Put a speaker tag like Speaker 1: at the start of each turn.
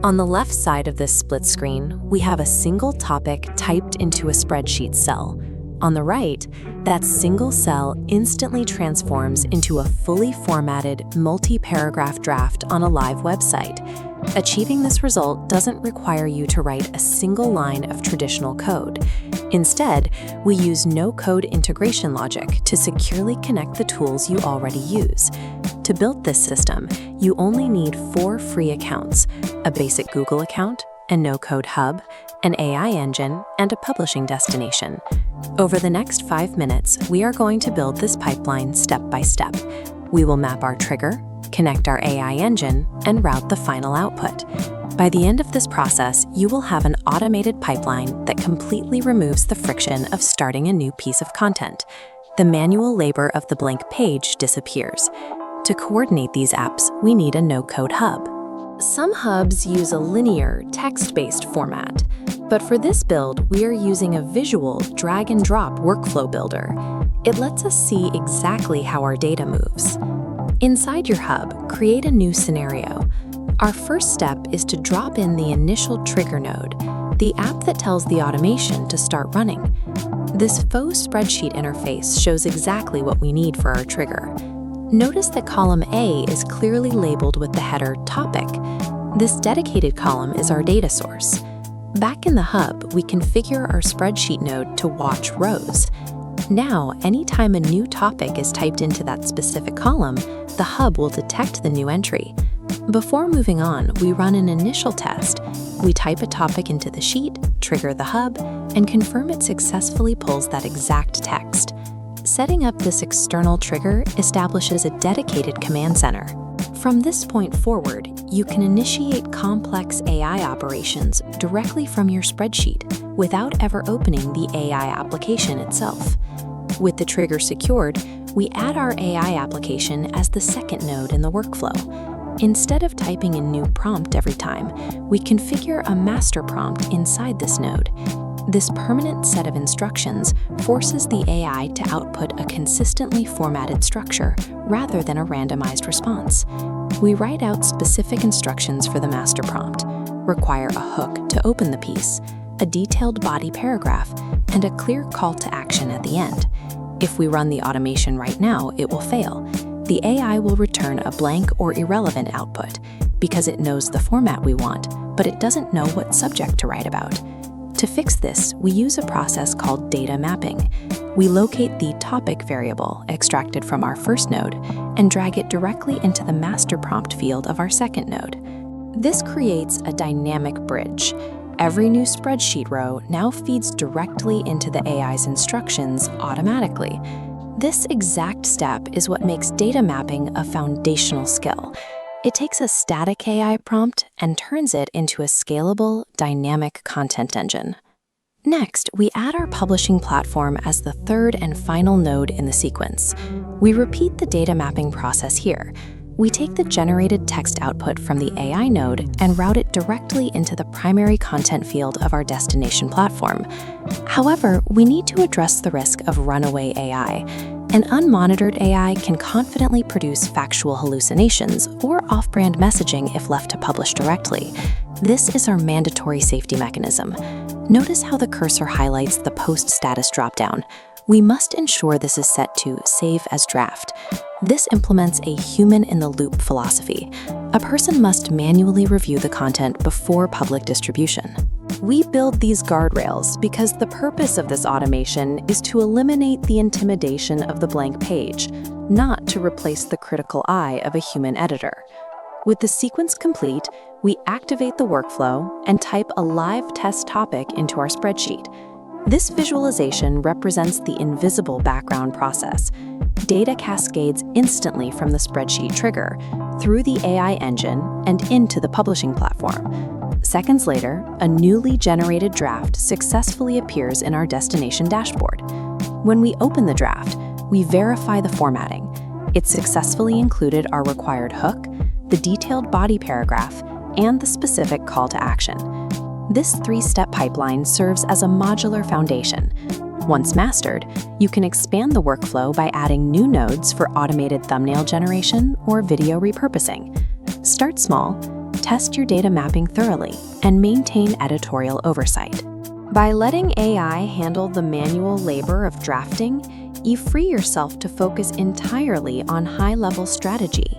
Speaker 1: On the left side of this split screen, we have a single topic typed into a spreadsheet cell. On the right, that single cell instantly transforms into a fully formatted, multi-paragraph draft on a live website. Achieving this result doesn't require you to write a single line of traditional code. Instead, we use no-code integration logic to securely connect the tools you already use. To build this system, you only need 4 free accounts: a basic Google account, a no-code hub, an AI engine, and a publishing destination. Over the next 5 minutes, we are going to build this pipeline step by step. We will map our trigger, connect our AI engine, and route the final output. By the end of this process, you will have an automated pipeline that completely removes the friction of starting a new piece of content. The manual labor of the blank page disappears. To coordinate these apps, we need a no-code hub. Some hubs use a linear, text-based format, but for this build, we are using a visual drag-and-drop workflow builder. It lets us see exactly how our data moves. Inside your hub, create a new scenario. Our first step is to drop in the initial trigger node, the app that tells the automation to start running. This faux spreadsheet interface shows exactly what we need for our trigger. Notice that column A is clearly labeled with the header Topic. This dedicated column is our data source. Back in the hub, we configure our spreadsheet node to watch rows. Now, anytime a new topic is typed into that specific column, the hub will detect the new entry. Before moving on, we run an initial test. We type a topic into the sheet, trigger the hub, and confirm it successfully pulls that exact text. Setting up this external trigger establishes a dedicated command center. From this point forward, you can initiate complex AI operations directly from your spreadsheet without ever opening the AI application itself. With the trigger secured, we add our AI application as the second node in the workflow. Instead of typing a new prompt every time, we configure a master prompt inside this node. This permanent set of instructions forces the AI to output a consistently formatted structure rather than a randomized response. We write out specific instructions for the master prompt, require a hook to open the piece, a detailed body paragraph, and a clear call to action at the end. If we run the automation right now, it will fail. The AI will return a blank or irrelevant output because it knows the format we want, but it doesn't know what subject to write about. To fix this, we use a process called data mapping. We locate the topic variable extracted from our first node and drag it directly into the master prompt field of our second node. This creates a dynamic bridge. Every new spreadsheet row now feeds directly into the AI's instructions automatically. This exact step is what makes data mapping a foundational skill. It takes a static AI prompt and turns it into a scalable, dynamic content engine. Next, we add our publishing platform as the third and final node in the sequence. We repeat the data mapping process here. We take the generated text output from the AI node and route it directly into the primary content field of our destination platform. However, we need to address the risk of runaway AI. An unmonitored AI can confidently produce factual hallucinations or off-brand messaging if left to publish directly. This is our mandatory safety mechanism. Notice how the cursor highlights the post status dropdown. We must ensure this is set to Save as Draft. This implements a human-in-the-loop philosophy. A person must manually review the content before public distribution. We build these guardrails because the purpose of this automation is to eliminate the intimidation of the blank page, not to replace the critical eye of a human editor. With the sequence complete, we activate the workflow and type a live test topic into our spreadsheet. This visualization represents the invisible background process. Data cascades instantly from the spreadsheet trigger, through the AI engine, and into the publishing platform. Seconds later, a newly generated draft successfully appears in our destination dashboard. When we open the draft, we verify the formatting. It successfully included our required hook, the detailed body paragraph, and the specific call to action. This 3-step pipeline serves as a modular foundation. Once mastered, you can expand the workflow by adding new nodes for automated thumbnail generation or video repurposing. Start small, test your data mapping thoroughly, and maintain editorial oversight. By letting AI handle the manual labor of drafting, you free yourself to focus entirely on high-level strategy.